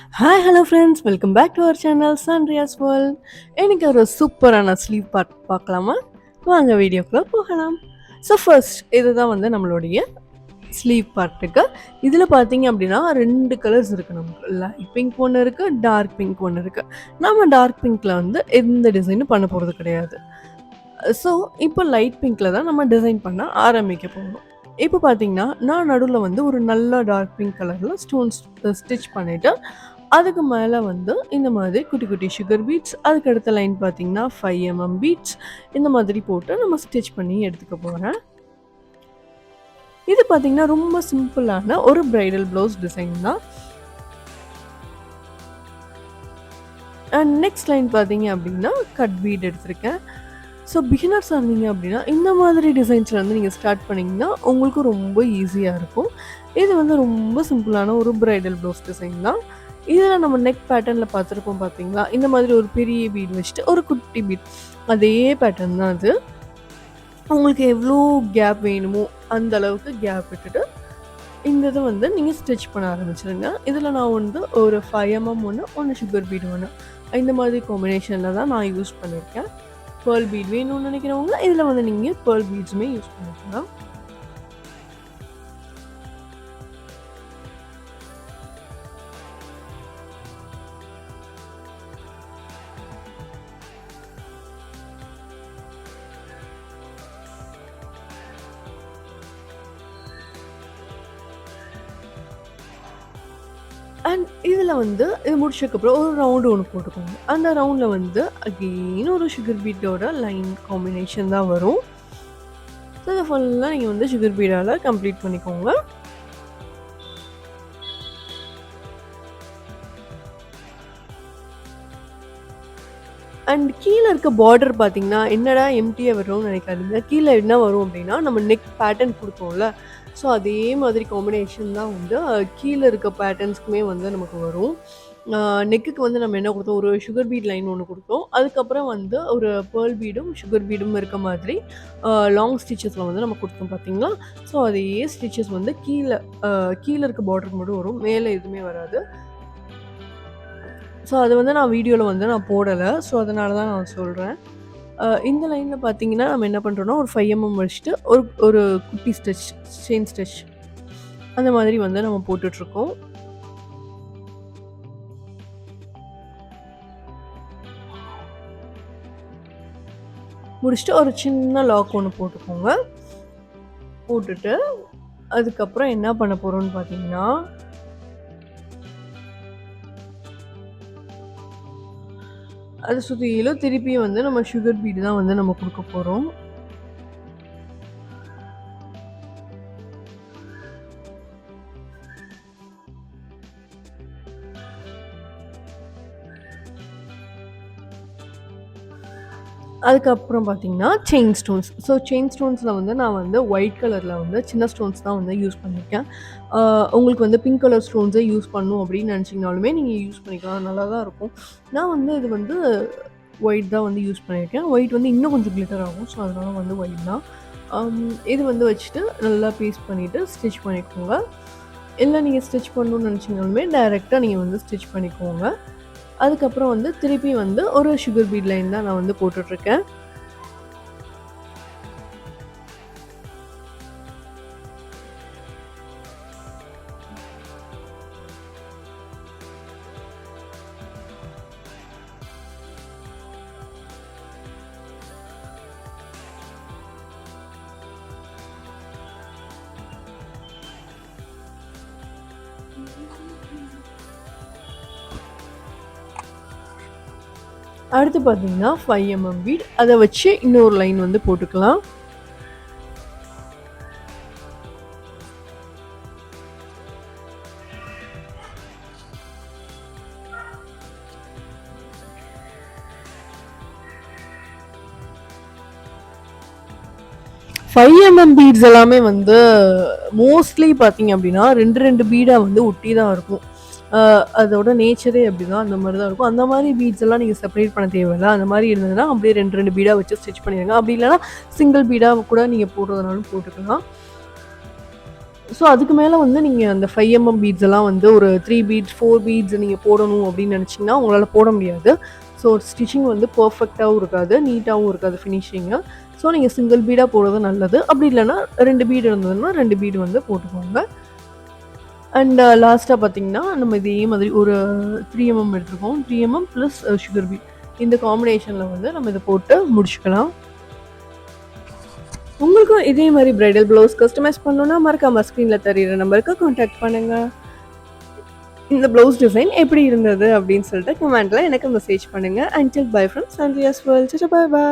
Hi hello friends, welcome back to our channel sunrise world. எனக்கு ஒரு சூப்பரான sleeve part பார்க்கலாமா? வாங்க வீடியோக்குள்ளே போகலாம். ஸோ ஃபர்ஸ்ட் இதுதான் வந்து நம்மளுடைய ஸ்லீவ் பார்ட்டுக்கு. இதில் பார்த்தீங்க அப்படின்னா 2 கலர்ஸ் இருக்குது. நமக்கு லைட் பிங்க் ஒன்று இருக்குது, டார்க் பிங்க் ஒன்று இருக்குது. நம்ம டார்க் பிங்க்கில் வந்து எந்த டிசைனும் பண்ண போகிறது கிடையாது. ஸோ இப்போ லைட் பிங்க்கில் தான் நம்ம டிசைன் பண்ண ஆரம்பிக்க போகணும். இப்போ பார்த்தீங்கன்னா நான் நடுவில் வந்து ஒரு நல்ல டார்க் பிங்க் கலரில் ஸ்டோன்ஸ் ஸ்டிச் பண்ணிவிட்டு அதுக்கு மேலே வந்து இந்த மாதிரி குட்டி குட்டி சுகர் பீட்ஸ், அதுக்கு அடுத்த லைன் பார்த்தீங்கன்னா 5 பீட்ஸ் இந்த மாதிரி போட்டு நம்ம ஸ்டிச் பண்ணி எடுத்துக்க போகிறேன். இது பார்த்தீங்கன்னா ரொம்ப சிம்பிளான ஒரு பிரைடல் ப்ளவுஸ் டிசைன் தான். அண்ட் நெக்ஸ்ட் லைன் பார்த்தீங்க அப்படின்னா கட் பீட் எடுத்திருக்கேன். ஸோ பிகினர்ஸாக இருந்தீங்க அப்படின்னா இந்த மாதிரி டிசைன்ஸில் வந்து நீங்கள் ஸ்டார்ட் பண்ணிங்கன்னா உங்களுக்கு ரொம்ப ஈஸியாக இருக்கும். இது வந்து ரொம்ப சிம்பிளான ஒரு பிரைடல் ப்ளவுஸ் டிசைன் தான். இதில் நம்ம நெக் பேட்டர்னில் பார்த்துருப்போம் பார்த்தீங்களா, இந்த மாதிரி ஒரு பெரிய பீட் வச்சுட்டு ஒரு குட்டி பீட், அதே பேட்டர்ன் தான் அது. உங்களுக்கு எவ்வளோ கேப் வேணுமோ அந்த அளவுக்கு கேப் விட்டுட்டு இந்த இதை வந்து நீங்கள் ஸ்டிச் பண்ண ஆரம்பிச்சிருங்க. இதில் நான் வந்து ஒரு 5 ஒன்று சுகர் பீட் ஒன்று இந்த மாதிரி காம்பினேஷனில் தான் நான் யூஸ் பண்ணியிருக்கேன். பேர்ல் பீட் வேணும்னு நினைக்கிறவங்க இதில் வந்து நீங்கள் பேர்ல் பீட்ஸுமே யூஸ் பண்ணிக்கலாம். அண்ட் இதில் வந்து இது முடிச்சதுக்கப்புறம் ஒரு ரவுண்டு ஒன்று போட்டுக்கோங்க. அந்த ரவுண்டில் வந்து அகெயின் ஒரு சுகர் பீட்டோட லைன் காம்பினேஷன் தான் வரும். ஸோ இதை ஃபுல்லாக நீங்கள் வந்து சுகர் பீடால் கம்ப்ளீட் பண்ணிக்கோங்க. அண்ட் கீழே இருக்க பார்டர் பார்த்தீங்கன்னா என்னடா எம்டியாக வரும்னு நினைக்காதீங்க. கீழே என்ன வரும் அப்படின்னா நம்ம நெக் பேட்டர்ன் கொடுப்போம்ல, ஸோ அதே மாதிரி காம்பினேஷன் தான் வந்து கீழே இருக்க பேட்டர்ன்ஸ்க்குமே வந்து நமக்கு வரும். நெக்குக்கு வந்து நம்ம என்ன கொடுத்தோம், ஒரு சுகர் பீட் லைன் ஒன்று கொடுத்தோம். அதுக்கப்புறம் வந்து ஒரு பேர்ல் பீடும் சுகர் பீடும் இருக்க மாதிரி லாங் ஸ்டிச்சஸில் வந்து நம்ம கொடுத்தோம் பார்த்தீங்களா. ஸோ அதே ஸ்டிச்சஸ் வந்து கீழே இருக்க பார்டருக்கு மட்டும் வரும், மேலே எதுவுமே வராது. ஸோ அது வந்து நான் வீடியோவில் வந்து நான் போடலை, ஸோ அதனால தான் நான் சொல்கிறேன். இந்த லைனில் பார்த்தீங்கன்னா நம்ம என்ன பண்ணுறோன்னா ஒரு 5 வச்சுட்டு ஒரு ஒரு குட்டி ஸ்டிச், செயின் ஸ்டிச் அந்த மாதிரி வந்து நம்ம போட்டுட்ருக்கோம். முடிச்சுட்டு ஒரு சின்ன லாக் ஒன்று போட்டுக்கோங்க. போட்டுட்டு அதுக்கப்புறம் என்ன பண்ண போகிறோம்னு பார்த்தீங்கன்னா அதை சுற்றிலும் திருப்பியும் வந்து நம்ம சுகர் பீடு தான் வந்து நம்ம கொடுக்க போகிறோம். அதுக்கப்புறம் பார்த்தீங்கன்னா செயின் ஸ்டோன்ஸ். ஸோ செயின் ஸ்டோன்ஸில் வந்து நான் வந்து ஒயிட் கலரில் வந்து சின்ன ஸ்டோன்ஸ் தான் வந்து யூஸ் பண்ணியிருக்கேன். உங்களுக்கு வந்து பிங்க் கலர் ஸ்டோன்ஸே யூஸ் பண்ணணும் அப்படின்னு நினச்சிங்கனாலுமே நீங்கள் யூஸ் பண்ணிக்கலாம், நல்லா தான் இருக்கும். நான் வந்து இது வந்து ஒயிட் தான் வந்து யூஸ் பண்ணியிருக்கேன். ஒயிட் வந்து இன்னும் கொஞ்சம் கிளிட்டர் ஆகும், ஸோ அதனால் வந்து ஒயிட் தான். இது வந்து வச்சுட்டு நல்லா பேஸ்ட் பண்ணிவிட்டு ஸ்டிச் பண்ணிக்கோங்க. இல்லை நீங்கள் ஸ்டிச் பண்ணணும்னு நினச்சிங்கனாலுமே டைரெக்டாக நீங்கள் வந்து ஸ்டிச் பண்ணிக்கோங்க. அதுக்கப்புறம் வந்து திருப்பி வந்து ஒரு சுகர் பீட் லைன் தான் நான் வந்து போட்டுட்ருக்கேன். அடுத்து பார்த்தீங்கன்னா 5 பீட், அதை வச்சு இன்னொரு லைன் வந்து போட்டுக்கலாம். பீட்ஸ் எல்லாமே வந்து மோஸ்ட்லி பார்த்தீங்க அப்படின்னா 2 பீடாக வந்து ஒட்டி தான் இருக்கும். அதோட நேச்சரே அப்படிதான், அந்த மாதிரி தான் இருக்கும். அந்த மாதிரி பீட்ஸ் எல்லாம் நீங்கள் செப்பரேட் பண்ண தேவையில்ல. அந்த மாதிரி இருந்ததுன்னா அப்படியே 2 பீடாக வச்சு ஸ்டிச் பண்ணிடுங்க. அப்படி இல்லைனா சிங்கிள் பீடாக கூட நீங்கள் போடுறதுனாலும் போட்டுக்கலாம். ஸோ அதுக்கு மேல வந்து நீங்க அந்த 5 பீட்ஸ் எல்லாம் வந்து ஒரு 3 பீட்ஸ், 4 பீட்ஸ் நீங்க போடணும் அப்படின்னு நினைச்சீங்கன்னா, உங்களால போட முடியாது. ஸோ ஸ்டிச்சிங் வந்து பெர்ஃபெக்ட்டாவும் இருக்காது, நீட்டாவும் இருக்காது ஃபினிஷிங்கு. ஸோ நீங்க சிங்கிள் பீடா போடுறது நல்லது. அப்படி இல்லன்னா 2 பீடு இருந்ததுன்னா 2 பீடு வந்து போட்டுக்கோங்க. அண்ட் லாஸ்ட்டா பார்த்தீங்கன்னா, நம்ம இதே மாதிரி ஒரு 3 எடுத்துருக்கோம். 3 ப்ளஸ் சுகர் பீட். இந்த காம்பினேஷன்ல வந்து நம்ம இத போட்டு முடிச்சுக்கலாம். உங்களுக்கும் இதே மாதிரி பிரைடல் ப்ளவுஸ் கஸ்டமைஸ் பண்ணணும்னா மறக்காம ஸ்க்ரீன்ல தெரியிற நம்பருக்கு கான்டாக்ட் பண்ணுங்க. இந்த ப்ளவுஸ் டிசைன் எப்படி இருந்தது அப்படின்னு சொல்லிட்டு கமெண்ட்ல எனக்கு மெசேஜ் பண்ணுங்க. Until bye from Sandhya's world. Tata bye by.